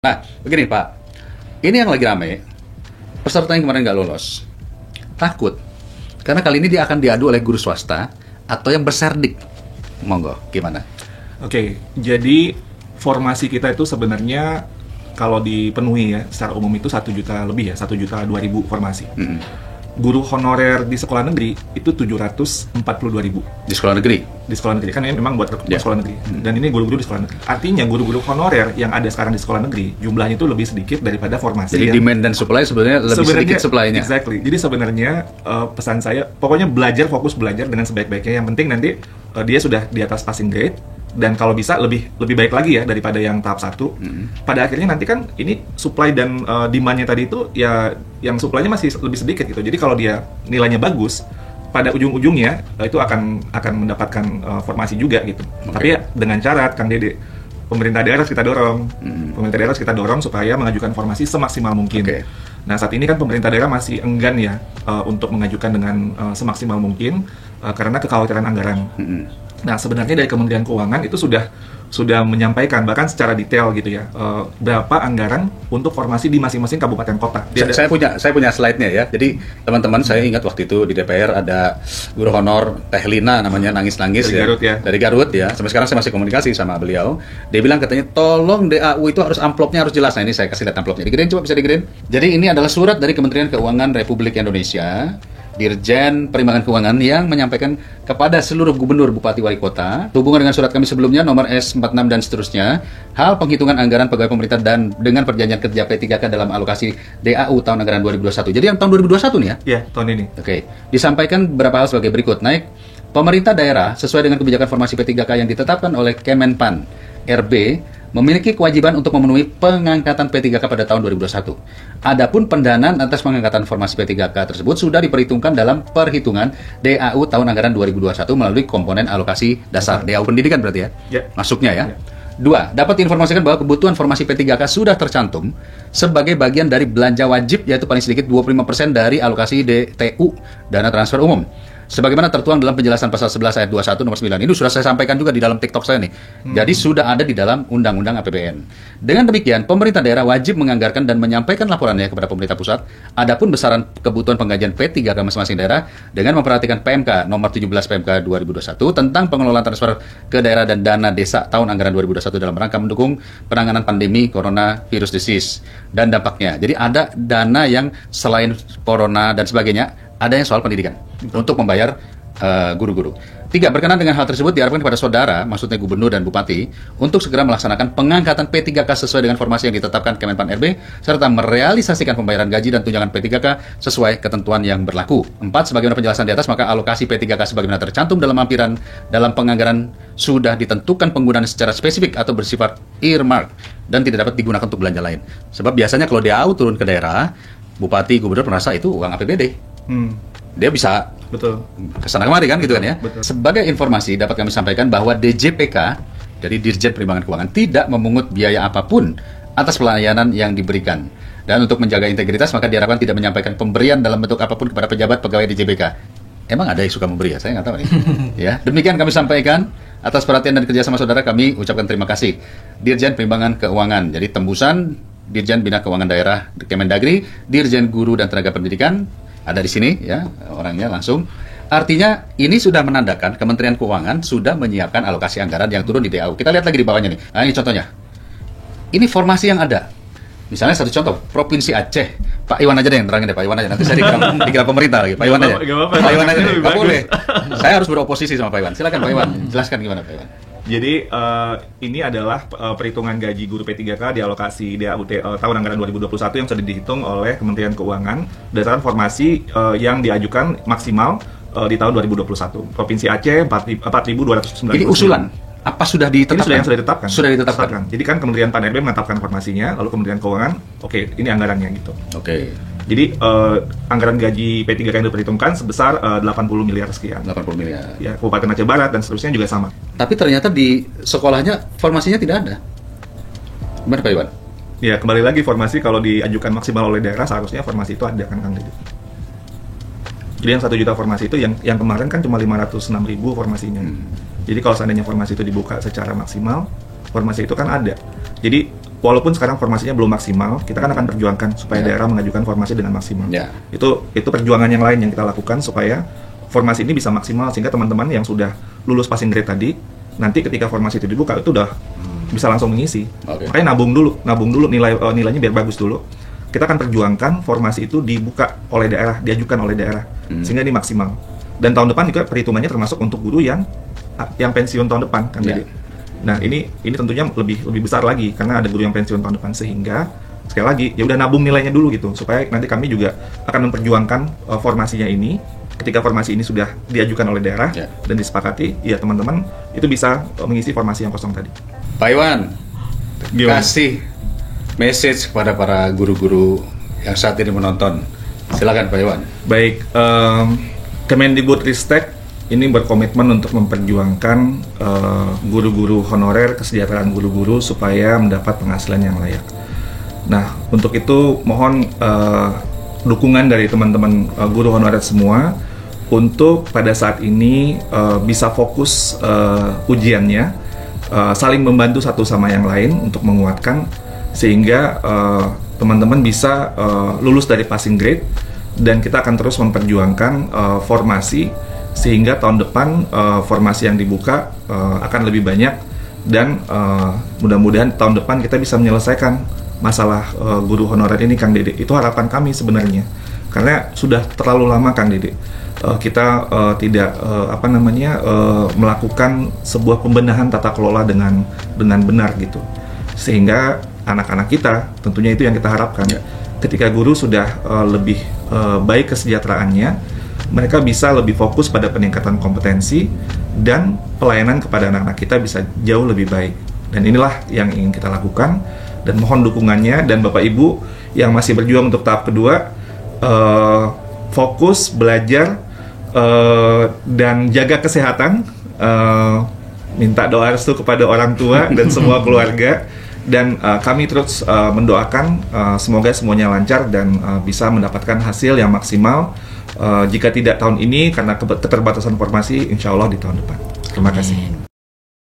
Nah, begini Pak, ini yang lagi rame, peserta yang kemarin nggak lolos, takut, karena kali ini dia akan diadu oleh guru swasta atau yang berserdik. Monggo, gimana? Oke, jadi formasi kita itu sebenarnya kalau dipenuhi ya, secara umum itu 1 juta lebih ya, 1.002.000 formasi. Guru honorer di sekolah negeri itu 742.000. Di sekolah negeri? Di sekolah negeri, kan ini memang buat sekolah negeri. Dan ini guru-guru di sekolah negeri. Artinya guru-guru honorer yang ada sekarang di sekolah negeri, jumlahnya itu lebih sedikit daripada formasi. Jadi demand dan supply sebenarnya lebih sedikit supply-nya. Exactly. Jadi sebenarnya pesan saya, pokoknya fokus belajar dengan sebaik-baiknya. Yang penting nanti dia sudah di atas passing grade, dan kalau bisa lebih baik lagi ya daripada yang tahap 1. Pada akhirnya nanti kan ini supply dan demand-nya tadi itu ya yang supply-nya masih lebih sedikit gitu. Jadi kalau dia nilainya bagus, pada ujung-ujungnya itu akan mendapatkan formasi juga gitu. Tapi ya dengan syarat Kang Dede, pemerintah daerah kita dorong. Pemerintah daerah kita dorong supaya mengajukan formasi semaksimal mungkin. Nah, saat ini kan pemerintah daerah masih enggan ya untuk mengajukan dengan semaksimal mungkin karena kekhawatiran anggaran. Nah, sebenarnya dari Kementerian Keuangan itu sudah menyampaikan bahkan secara detail gitu ya berapa anggaran untuk formasi di masing-masing kabupaten kota. Saya punya slide-nya ya. Jadi teman-teman, saya ingat waktu itu di DPR ada guru honor Teh Lina namanya, nangis-nangis dari Garut ya. Dari Garut ya. Sampai sekarang saya masih komunikasi sama beliau. Dia bilang katanya tolong DAU itu harus amplopnya harus jelas. Nah, ini saya kasih lihat amplopnya. Digedein, coba bisa digedein. Jadi ini adalah surat dari Kementerian Keuangan Republik Indonesia, Dirjen Perimbangan Keuangan, yang menyampaikan kepada seluruh gubernur, bupati, wali kota, hubungan dengan surat kami sebelumnya nomor S46 dan seterusnya, hal penghitungan anggaran pegawai pemerintah dan dengan perjanjian kerja P3K dalam alokasi DAU tahun anggaran 2021. Jadi yang tahun 2021 nih ya? Iya, tahun ini. Oke. Disampaikan beberapa hal sebagai berikut. Pemerintah daerah sesuai dengan kebijakan formasi P3K yang ditetapkan oleh Kemenpan RB memiliki kewajiban untuk memenuhi pengangkatan P3K pada tahun 2021. Adapun pendanaan atas pengangkatan formasi P3K tersebut sudah diperhitungkan dalam perhitungan DAU tahun anggaran 2021 melalui komponen alokasi dasar DAU pendidikan berarti ya? Masuknya ya. 2. Dapat diinformasikan bahwa kebutuhan formasi P3K sudah tercantum sebagai bagian dari belanja wajib, yaitu paling sedikit 25% dari alokasi DTU, dana transfer umum. Sebagaimana tertuang dalam penjelasan pasal 11 ayat 21 nomor 9. Ini sudah saya sampaikan juga di dalam TikTok saya nih. Jadi sudah ada di dalam Undang-Undang APBN. Dengan demikian, pemerintah daerah wajib menganggarkan dan menyampaikan laporannya kepada pemerintah pusat. Adapun besaran kebutuhan penggajian P3K masing-masing daerah dengan memperhatikan PMK nomor 17 PMK 2021 tentang pengelolaan transfer ke daerah dan dana desa tahun anggaran 2021 dalam rangka mendukung penanganan pandemi coronavirus disease dan dampaknya. Jadi ada dana yang selain corona dan sebagainya, ada yang soal pendidikan untuk membayar guru-guru. 3. Berkenaan dengan hal tersebut diharapkan kepada saudara, maksudnya gubernur dan bupati, untuk segera melaksanakan pengangkatan P3K sesuai dengan formasi yang ditetapkan Kemenpan RB, serta merealisasikan pembayaran gaji dan tunjangan P3K sesuai ketentuan yang berlaku. 4. Sebagaimana penjelasan di atas, maka alokasi P3K sebagaimana tercantum dalam lampiran dalam penganggaran sudah ditentukan penggunaan secara spesifik atau bersifat earmark dan tidak dapat digunakan untuk belanja lain. Sebab biasanya kalau DAU turun ke daerah, bupati, gubernur merasa itu uang APBD. Dia bisa kesana kemari kan gitu kan ya. Sebagai informasi dapat kami sampaikan bahwa DJPK, jadi Dirjen Perimbangan Keuangan, tidak memungut biaya apapun atas pelayanan yang diberikan. Dan untuk menjaga integritas maka diharapkan tidak menyampaikan pemberian dalam bentuk apapun kepada pejabat pegawai DJPK. Emang ada yang suka memberi ya? Saya nggak tahu nih. Ya, demikian kami sampaikan. Atas perhatian dan kerjasama saudara kami ucapkan terima kasih. Dirjen Perimbangan Keuangan, jadi tembusan Dirjen Bina Keuangan Daerah Kemendagri, Dirjen Guru dan Tenaga Pendidikan, ada di sini ya orangnya langsung. Artinya ini sudah menandakan Kementerian Keuangan sudah menyiapkan alokasi anggaran yang turun di DAU. Kita lihat lagi di bawahnya nih. Nah, ini contohnya. Ini formasi yang ada. Misalnya satu contoh, Provinsi Aceh. Pak Iwan aja deh yang terangin deh, Pak Iwan aja. Nanti saya dikira pemerintah lagi. Pak Iwan aja. Pak Iwan aja. Nggak boleh. Saya harus beroposisi sama Pak Iwan. Silakan Pak Iwan. Jelaskan gimana Pak Iwan. Jadi ini adalah perhitungan gaji guru P3K di alokasi DAU tahun anggaran 2021 yang sudah dihitung oleh Kementerian Keuangan berdasarkan formasi yang diajukan maksimal di tahun 2021. Provinsi Aceh 4.290. Ini usulan. Apa sudah ditetapkan? Ini sudah ditetapkan. Sudah ditetapkan. Jadi kan Kementerian Pan RB menetapkan formasinya, lalu Kementerian Keuangan, oke, ini anggarannya gitu. Oke. Jadi anggaran gaji P3K yang diperhitungkan sebesar 80 miliar sekian. 80 miliar. Ya, Kabupaten Aceh Barat dan seterusnya juga sama. Tapi ternyata di sekolahnya formasinya tidak ada. Gimana Pak Iwan? Ya, kembali lagi formasi kalau diajukan maksimal oleh daerah seharusnya formasi itu ada kan Kang Dede. Jadi yang 1 juta formasi itu yang kemarin kan cuma 506.000 formasinya. Jadi kalau seandainya formasi itu dibuka secara maksimal, formasi itu kan ada. Jadi walaupun sekarang formasinya belum maksimal, kita kan akan perjuangkan supaya daerah mengajukan formasi dengan maksimal. Itu perjuangan yang lain yang kita lakukan supaya formasi ini bisa maksimal, sehingga teman-teman yang sudah lulus passing grade tadi, nanti ketika formasi itu dibuka itu udah bisa langsung mengisi. Makanya nabung dulu nilainya biar bagus dulu. Kita akan perjuangkan formasi itu dibuka oleh daerah, diajukan oleh daerah, sehingga ini maksimal. Dan tahun depan juga perhitungannya termasuk untuk guru yang pensiun tahun depan kan. Nah ini tentunya lebih besar lagi karena ada guru yang pensiun tahun depan, sehingga sekali lagi ya udah nabung nilainya dulu gitu supaya nanti kami juga akan memperjuangkan formasinya ini. Ketika formasi ini sudah diajukan oleh daerah dan disepakati, ya teman-teman itu bisa mengisi formasi yang kosong tadi. Pak Iwan, kasih message kepada para guru-guru yang saat ini menonton. Silakan Pak Iwan. Baik, Kemendikbudristek ini berkomitmen untuk memperjuangkan guru-guru honorer, kesejahteraan guru-guru supaya mendapat penghasilan yang layak. Nah, untuk itu mohon dukungan dari teman-teman guru honorer semua untuk pada saat ini bisa fokus ujiannya, saling membantu satu sama yang lain untuk menguatkan sehingga teman-teman bisa lulus dari passing grade, dan kita akan terus memperjuangkan formasi sehingga tahun depan formasi yang dibuka akan lebih banyak, dan mudah-mudahan tahun depan kita bisa menyelesaikan masalah guru honorer ini, Kang Dede. Itu harapan kami sebenarnya, karena sudah terlalu lama, Kang Dede, kita tidak melakukan sebuah pembenahan tata kelola dengan benar gitu, sehingga anak-anak kita tentunya itu yang kita harapkan. Ketika guru sudah lebih baik kesejahteraannya, mereka bisa lebih fokus pada peningkatan kompetensi dan pelayanan kepada anak-anak kita bisa jauh lebih baik. Dan inilah yang ingin kita lakukan. Dan mohon dukungannya, dan Bapak Ibu yang masih berjuang untuk tahap kedua, fokus belajar dan jaga kesehatan, minta doa restu kepada orang tua dan semua keluarga, dan kami terus mendoakan semoga semuanya lancar dan bisa mendapatkan hasil yang maksimal, jika tidak tahun ini karena keterbatasan formasi, insya Allah di tahun depan. Terima kasih.